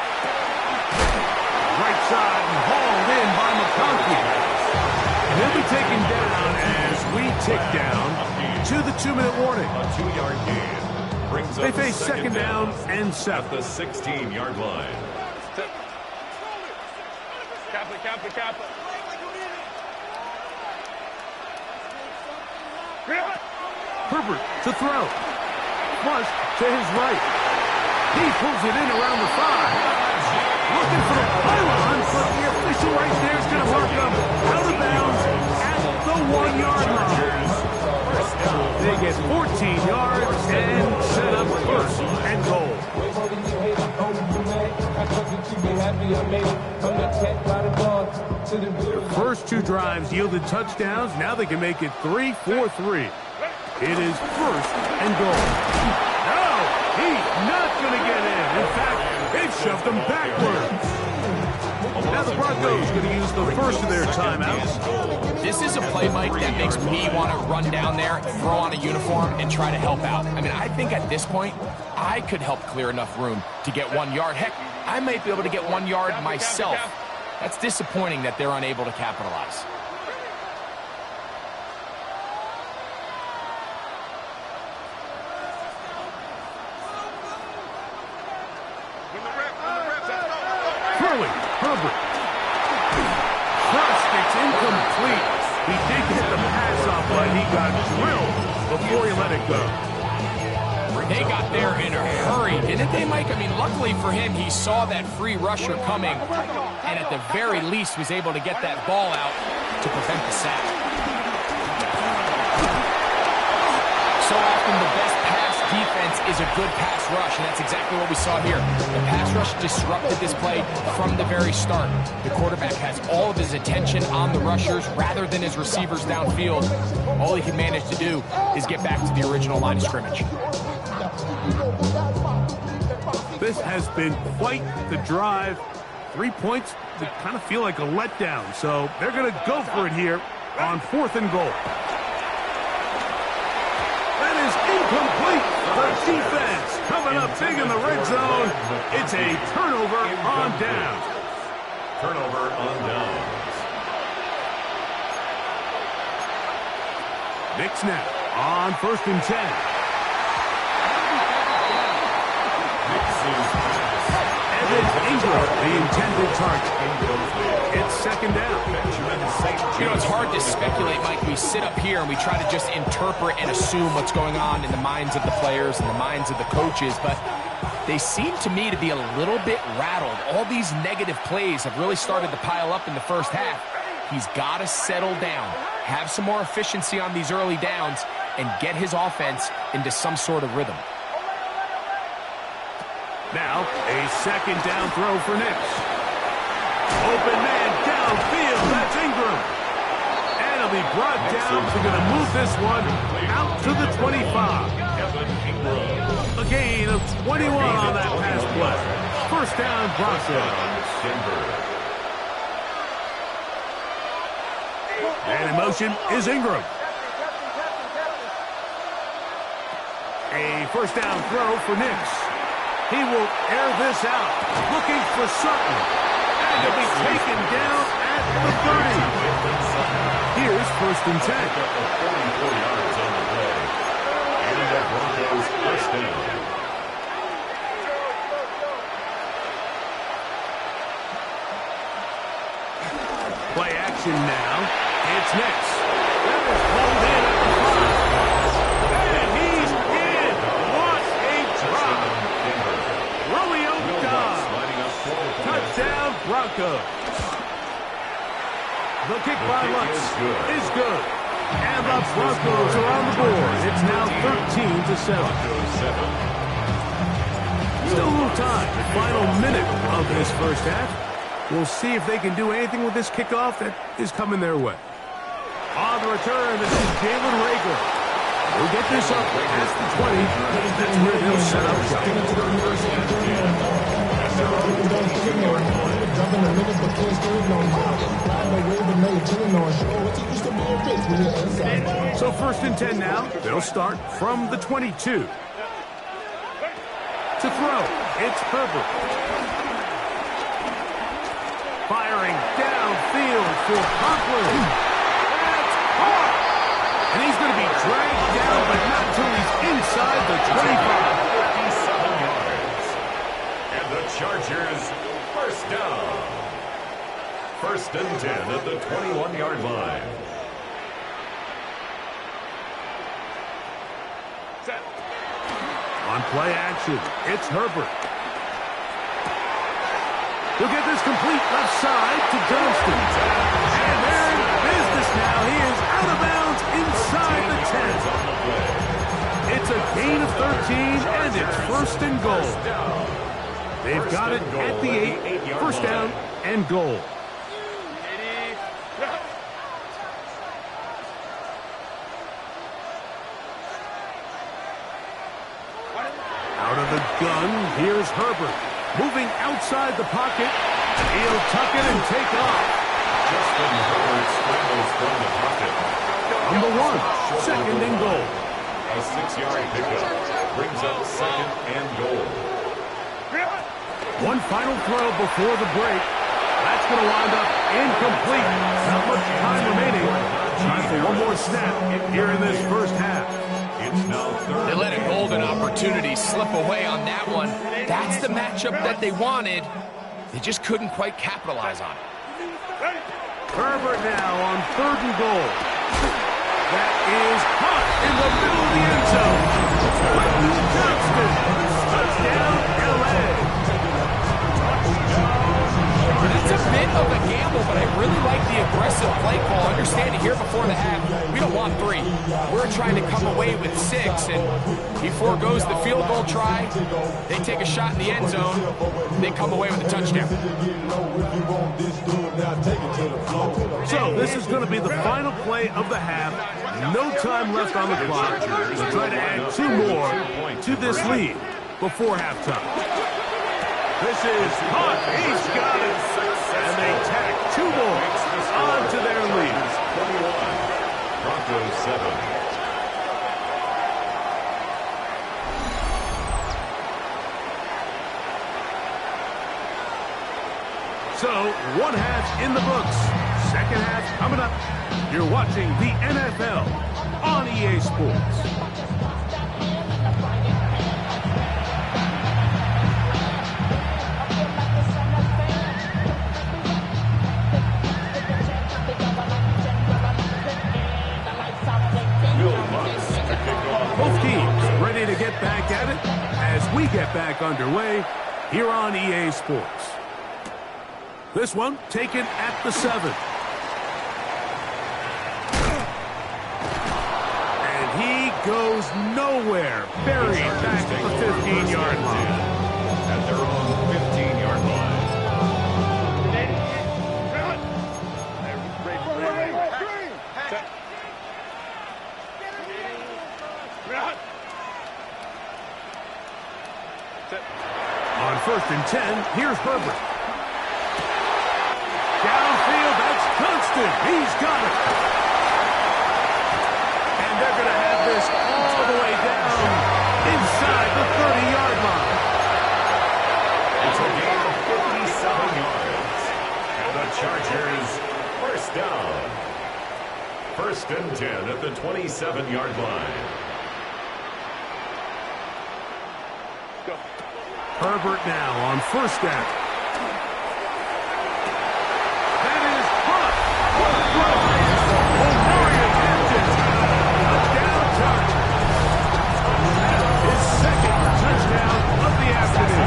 Right side and hauled in by McConkey. And he'll be taken down as we tick down to the 2-minute warning. A 2-yard gain brings They up face 2nd down and 7. at the 16-yard line. Kappa. Herbert to throw. Flush to his right. He pulls it in around the 5. Looking for the pylon, but the official right there is going to mark them out of bounds at the 1-yard line. They get 14 yards and set up 1st and goal. Their first 2 drives yielded touchdowns. Now they can make it 3-4-3. It is 1st and goal. No, he's not going to get in. In fact, they've shoved him backwards. Now the Broncos going to use the first of their timeouts. This is a play, Mike, that makes me want to run down there, throw on a uniform, and try to help out. I mean, I think at this point, I could help clear enough room to get 1 yard. Heck, I might be able to get 1 yard myself. That's disappointing that they're unable to capitalize. Throwing, Herbert. First, it's incomplete. He did get the pass off, but he got drilled before he let it go. They got there in a hurry, didn't they, Mike? I mean, luckily for him, he saw that free rusher coming, and at the very least was able to get that ball out to prevent the sack. So often the best pass defense is a good pass rush, and that's exactly what we saw here. The pass rush disrupted this play from the very start. The quarterback has all of his attention on the rushers rather than his receivers downfield. All he can manage to do is get back to the original line of scrimmage. This has been quite the drive. 3 points that kind of feel like a letdown, so they're going to go for it here on 4th and goal. That is incomplete. The defense coming up big in the red zone. It's a turnover on downs. Turnover on downs. Knicks now on 1st and 10. Evan Ingram, the intended target. It's 2nd down. You know, it's hard to speculate, Mike. We sit up here and we try to just interpret and assume what's going on in the minds of the players and the minds of the coaches, but they seem to me to be a little bit rattled. All these negative plays have really started to pile up in the first half. He's got to settle down, have some more efficiency on these early downs, and get his offense into some sort of rhythm. Now, a 2nd down throw for Knicks. Open man downfield. That's Ingram. And he'll be brought down. They're going to move this one out to the 25. A gain of 21 on that pass play. First down, Broncos. And in motion is Ingram. A first down throw for Nix. He will air this out, looking for Sutton. And he'll be taken down at the 30. Here's first and 10. 44 yards on the play. And that Broncos first down. Play action now. It's Nix. That is pulled in at the 5. And he's in. What a drop. Romeo Dobbs. Touchdown, Broncos. The kick by Lutz is good. And the Broncos are on the board. It's now 13-7. Still a little time. The final minute of this first half. We'll see if they can do anything with this kickoff that is coming their way. On the return, this is Jalen Rager. We'll get this up past the 20. That's where they'll set up shop. So first and 10 now. They'll start from the 22. To throw, it's Herbert. Firing downfield for Conklin. That's hard. And he's going to be dragged down, but not until he's inside the 25. 57 yards. And the Chargers first down. First and 10 at the 21-yard line. On play action, it's Herbert. He'll get this complete left side to Johnston. And they're in business now. He is out of bounds inside the 10. It's a gain of 13, and it's first and goal. They've got it at the 8. First down and goal. Out of the gun, here's Herbert. Moving outside the pocket. He'll tuck it and take off. Justin Herbert scrambles from the pocket. Number 1, second and goal. A 6-yard pickup brings up second and goal. One final throw before the break. That's going to wind up incomplete. Not much time remaining. Time for one more snap here in this first half. It's now third. They let a golden opportunity slip away on that one. That's the matchup that they wanted. They just couldn't quite capitalize on it. Herbert now on third and goal. That is caught in the middle of the end zone. Johnston. Touchdown, L.A. It's a bit of a gamble, but I really like the aggressive play call. Understanding here before the half, we don't want 3. We're trying to come away with 6, and before goes the field goal try. They take a shot in the end zone. They come away with a touchdown. So this is going to be the final play of the half. No time left on the clock. They'll try to add 2 more to this lead before halftime. This is caught. He's got it. And they tack 2 more onto their lead. 21. Broncos 7. So, one half in the books. Second half coming up. You're watching the NFL on EA Sports. Both teams ready to get back at it as we get back underway here on EA Sports. This one taken at the 7. And he goes nowhere. Buried back at the 15-yard line. At their own 15-yard line. Here's Herbert. Downfield, that's Dunston. He's got it. And they're going to have this all the way down inside the 30-yard line. It's a gain of 57 yards. And the Chargers, first down. 1st and 10 at the 27-yard line. Herbert now on 1st down. That is caught. Omarion Hampton. A down target. His 2nd touchdown of the afternoon.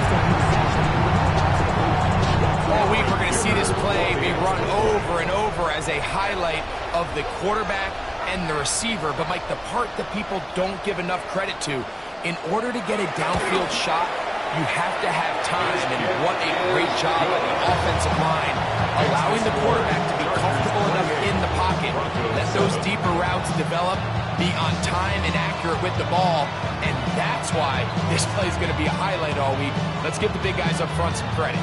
All week we're going to see this play be run over and over as a highlight of the quarterback and the receiver. But, Mike, the part that people don't give enough credit to, in order to get a downfield shot, you have to have time, and what a great job by the offensive line, allowing the quarterback to be comfortable enough in the pocket, let those deeper routes develop, be on time and accurate with the ball, and that's why this play is going to be a highlight all week. Let's give the big guys up front some credit.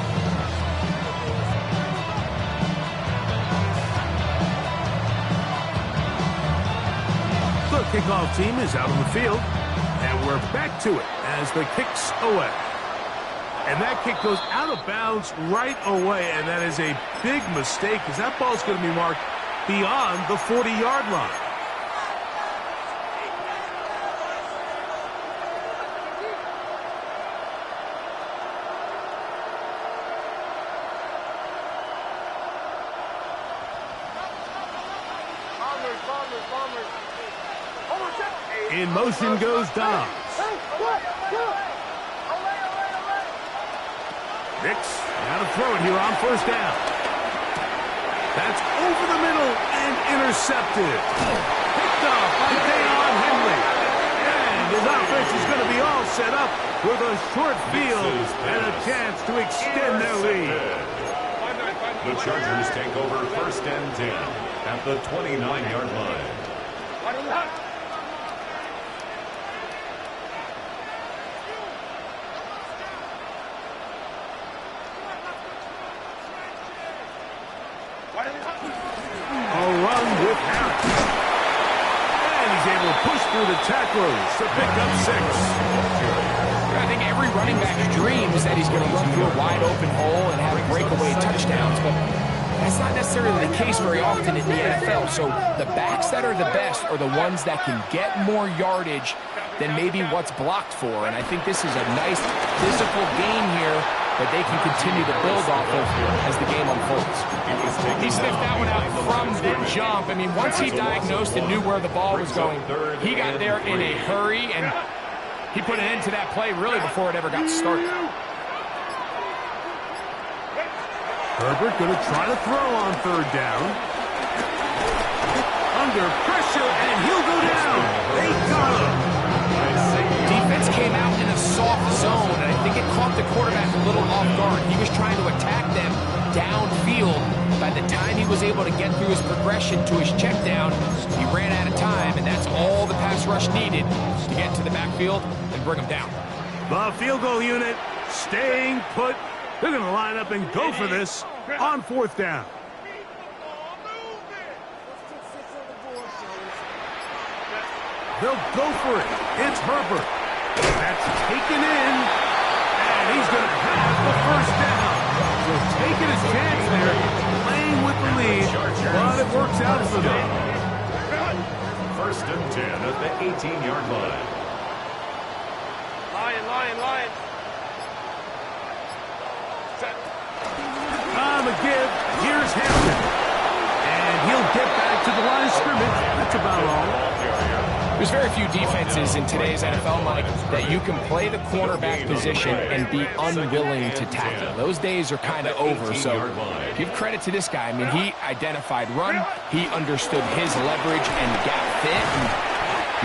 The kickoff team is out on the field, and we're back to it as the kick's away. And that kick goes out of bounds right away, and that is a big mistake because that ball's going to be marked beyond the 40-yard line. In motion goes Dobbs. Nix, now to throw it here on 1st down. That's over the middle and intercepted. Picked off by Deion Henry. And his offense is going to be all set up with a short field and a chance to extend their lead. The Chargers take over 1st and 10 at the 29-yard line. Push through the tacklers to pick up 6. I think every running back's dream is that he's going to run through a wide open hole and have breakaway touchdowns, but that's not necessarily the case very often in the NFL. So the backs that are the best are the ones that can get more yardage than maybe what's blocked for. And I think this is a nice physical gain here that they can continue to build off of as the game unfolds. He sniffed that one out from the jump. I mean, once he diagnosed and knew where the ball was going, he got there in a hurry, and he put an end to that play really before it ever got started. Herbert going to try to throw on 3rd down. Under pressure, and he'll go down. They got him. Defense came out in a soft zone, and I think it caught the quarterback a little off guard. He was trying to attack them downfield. By the time he was able to get through his progression to his check down, he ran out of time, and that's all the pass rush needed to get to the backfield and bring him down. The field goal unit staying put. They're going to line up and go for this on 4th down. They'll go for it. It's Herbert. That's taken in, and he's going to have the 1st down. So taking his chance there, playing with the lead, but it works out for them. 1st and 10 at the 18-yard line. Lion. On the give, here's Hampton. And he'll get back to the line of scrimmage. That's about all. There's very few defenses in today's NFL, Mike, that you can play the cornerback position and be unwilling to tackle. Those days are kind of over, so give credit to this guy. I mean, he identified run, he understood his leverage and gap fit, and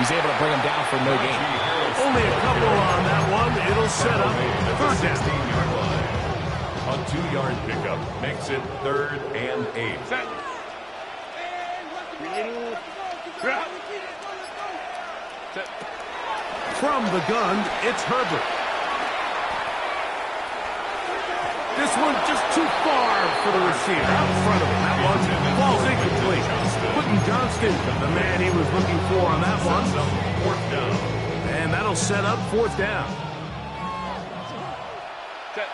he's able to bring him down for no gain. Only a couple on that one. It'll set up 3rd down. A 2-yard pickup makes it 3rd and 8. From the gun, it's Herbert. This one just too far for the receiver. Out in front of him. That one falls incomplete. Quentin Johnston, the man he was looking for on that one. Fourth down. And that'll set up fourth down. Set.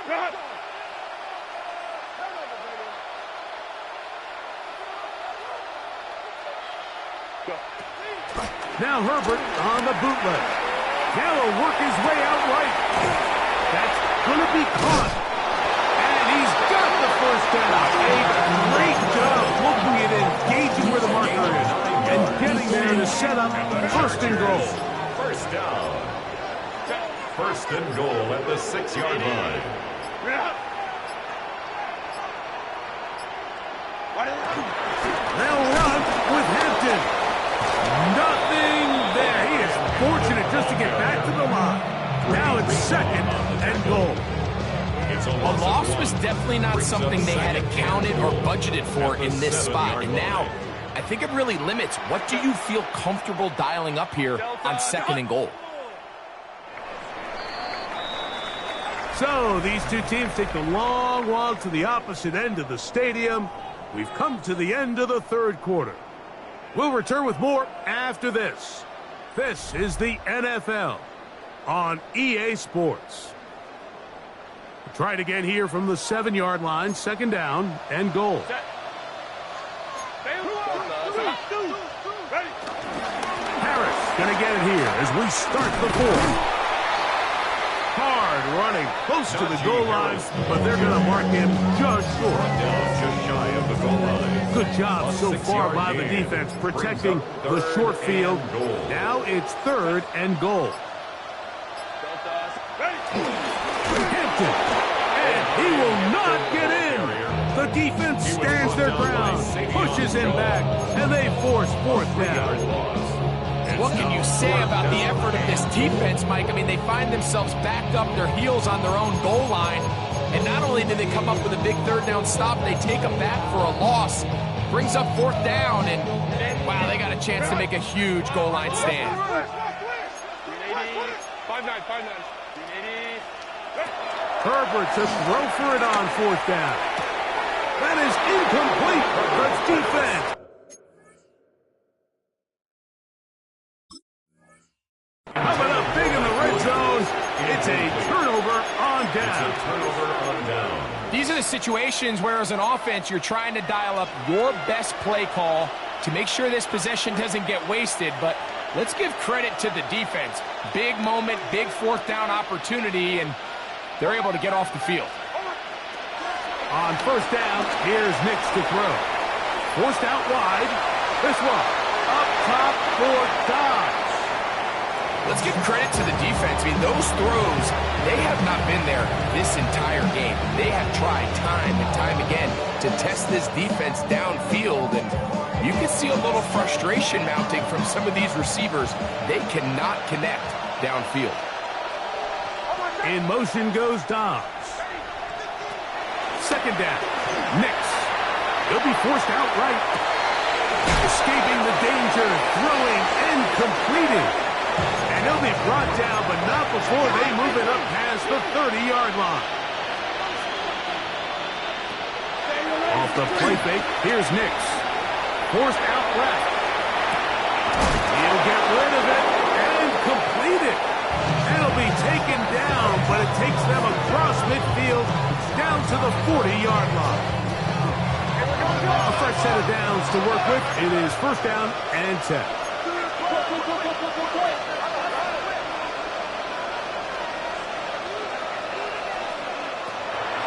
Run. Go. Now Herbert on the bootleg. Now he'll work his way out right. That's going to be caught. And he's got the first down. A great job looking at engaging where the marker is and getting there to set up first and goal. First down. First and goal at the 6-yard line. They'll run with Hampton. Nothing there. He is fortunate just to get back to the line. Now it's second and goal. A loss was definitely not something they had accounted or budgeted for in this spot. And now, I think it really limits what do you feel comfortable dialing up here on second and goal. So these two teams take the long walk to the opposite end of the stadium. We've come to the end of the third quarter. We'll return with more after this. This is the NFL on EA Sports. Try it again here from the 7-yard line, second down and goal. Harris going to get it here as we start the fourth. Hard running close to the goal line, but they're going to mark him just short. Just shy of the goal line. Good job so far by the defense protecting the short field. Now it's third and goal. Hampton, and he will not get in. The defense stands their ground, pushes him back, and they force fourth down. What can you say about the effort of this defense, Mike? I mean, they find themselves back up their heels on their own goal line. And not only did they come up with a big third down stop, they take them back for a loss. Brings up fourth down, and wow, they got a chance to make a huge goal line stand. 5-9. Herbert to throw for it on fourth down. That is incomplete. That's defense. Coming up big in the red zone. It's a turnover on down. These are the situations where, as an offense, you're trying to dial up your best play call to make sure this possession doesn't get wasted. But let's give credit to the defense. Big moment, big fourth down opportunity, and they're able to get off the field. On first down, here's Nix to throw. Forced out wide. This one up top for Dobbs. Let's give credit to the defense. I mean, those throws, they have not been there this entire game. They have tried time and time again to test this defense downfield, and you can see a little frustration mounting from some of these receivers. They cannot connect downfield. In motion goes Dobbs. Second down, Nix. He'll be forced out right. Escaping the danger, throwing and completing. And he'll be brought down, but not before they move it up past the 30-yard line. Off the play fake, here's Nix. Forced out left. He'll get rid of it and complete it. It'll be taken down, but it takes them across midfield down to the 40-yard line. A fresh set of downs to work with. It is first down and 10.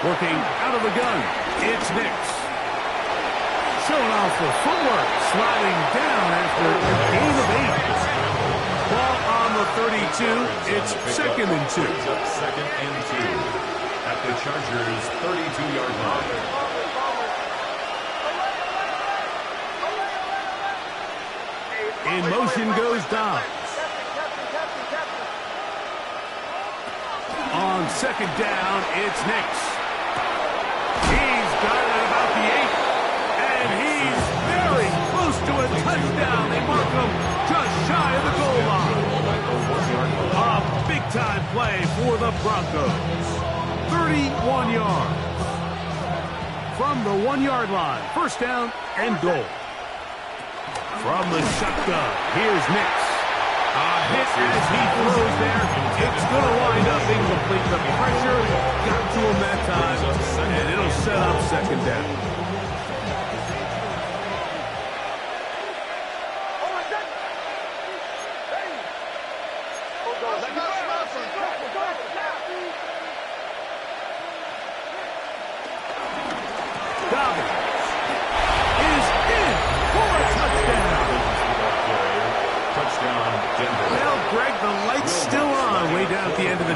Working out of the gun, it's Nix. Showing off the footwork, sliding down after a gain of 8. Ball on the 32, it's second and 2. Second and 2 at the Chargers' 32-yard line. In motion goes Dobbs. On second down, it's Nix. He's got it at about the 8, and he's very close to a touchdown. They mark him just shy of the goal line. A big Big-time play for the Broncos. 31 yards. From the 1-yard line, first down and goal. From the shotgun, here's Nix. A hit as he throws there. It's going to wind up incomplete. The pressure got to him that time, and it'll set up second down.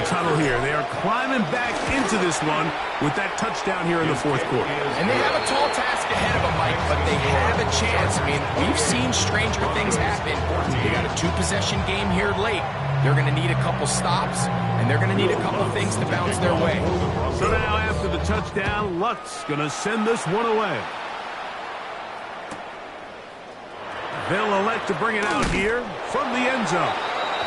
Tunnel here. They are climbing back into this one with that touchdown here in the fourth quarter. And they have a tall task ahead of them, Mike, but they have a chance. I mean, we've seen stranger things happen. They got a two-possession game here late. They're going to need a couple stops, and they're going to need a couple things to bounce their way. So now after the touchdown, Luck's going to send this one away. They'll elect to bring it out here from the end zone.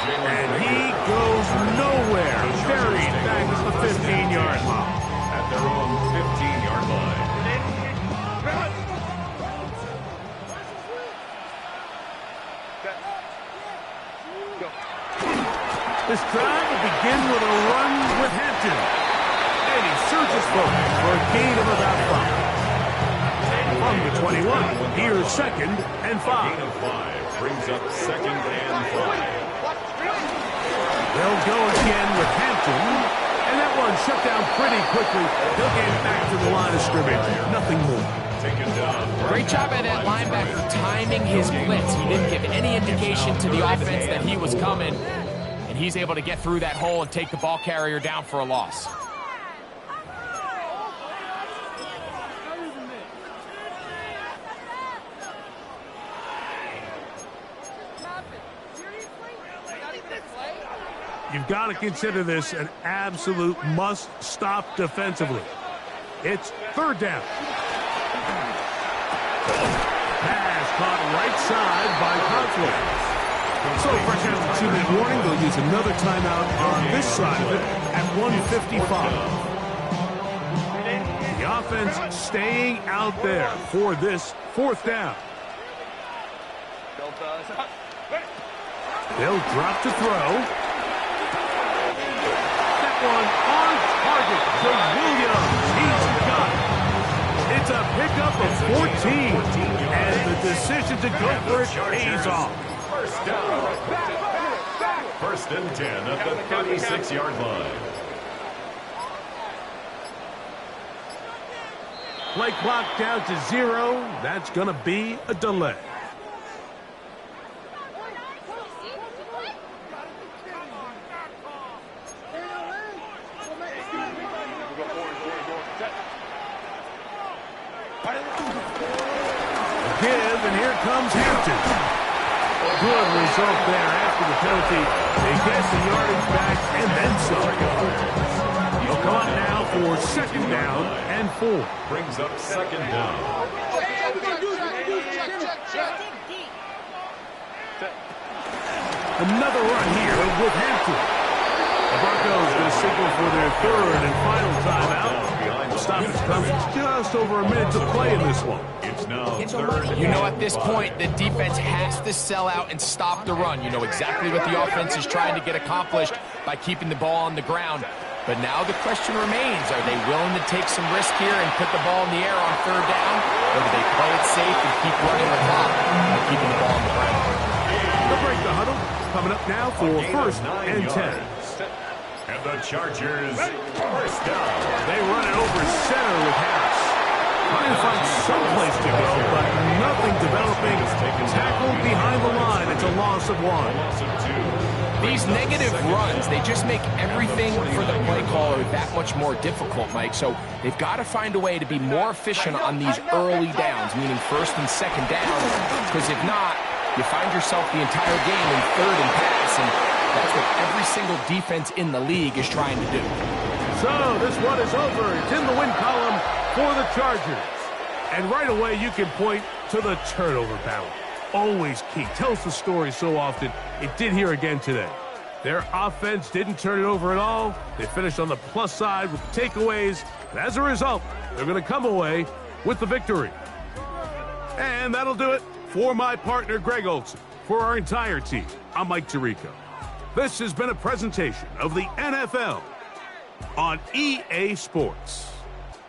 And he goes nowhere. Buried back at the 15-yard line. At their own 15-yard line. This drive will begin with a run with Hampton. And he surges forward for a gain of about 5. From the 21, here's second and 5. Gain of 5 brings up second and 5. They'll go again with Hampton, and that one shut down pretty quickly. They'll get back to the line of scrimmage. Nothing more. Great job by that linebacker timing his blitz. He didn't give any indication to the offense that he was coming, and he's able to get through that hole and take the ball carrier down for a loss. You've got to consider this an absolute must-stop defensively. It's third down. Pass caught right side by Conklin. So fresh out the 2-minute warning, they'll use another timeout on this side of it at 1:55. The offense staying out there for this fourth down. They'll drop to throw. One on target to Williams. He's got it. It's a pickup of 14. And the decision to go for it pays off. First down. First and 10 at the 36-yard line. Play clock down to 0. That's going to be a delay. And here comes Hampton. Good result there after the penalty. They get the yardage back and then some. They'll come up now for second down and 4. Brings up second down. Another run here with Hampton. The Broncos going to signal for their third and final timeout. The stoppage comes just over a minute to play in this one. It's now third. You know, at this point, the defense has to sell out and stop the run. You know exactly what the offense is trying to get accomplished by keeping the ball on the ground. But now the question remains, are they willing to take some risk here and put the ball in the air on third down? Or do they play it safe and keep running the clock by keeping the ball on the ground? They'll break the huddle. Coming up now for first and 10. And the Chargers, first down. They run it over center with Harris. Trying to find some place to go, but nothing developing. Tackled behind the line. It's a loss of 1. Loss of 2. These negative runs, they just make everything for the play caller that much more difficult, Mike. So they've got to find a way to be more efficient on these early downs, meaning first and second down. Because if not, you find yourself the entire game in third and pass, and that's what every single defense in the league is trying to do. So this one is over. It's in the win column for the Chargers. And right away you can point to the turnover battle. Always key. Tells the story so often. It did here again today. Their offense didn't turn it over at all. They finished on the plus side with takeaways. And as a result, they're going to come away with the victory. And that'll do it for my partner, Greg Olson. For our entire team, I'm Mike Tirico. This has been a presentation of the NFL on EA Sports.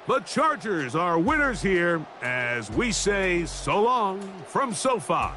The Chargers are winners here as we say so long from SoFi.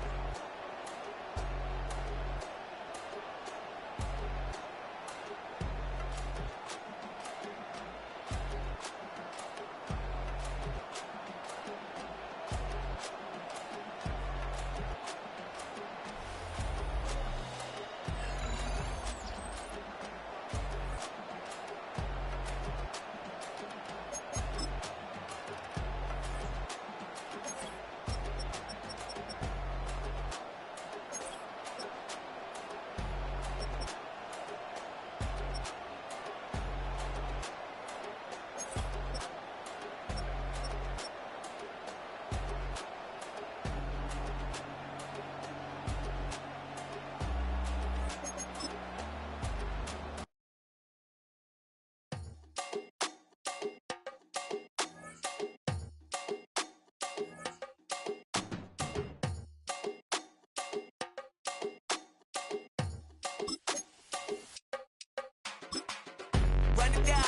Run it down.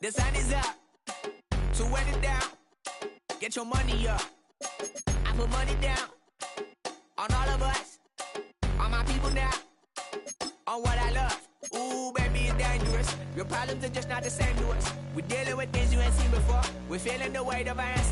The sun is up. So run it down. Get your money up. I put money down on all of us, on my people now, on what I love. Ooh, baby, it's dangerous. Your problems are just not the same to us. We're dealing with things you ain't seen before. We're feeling the weight of our ancestors.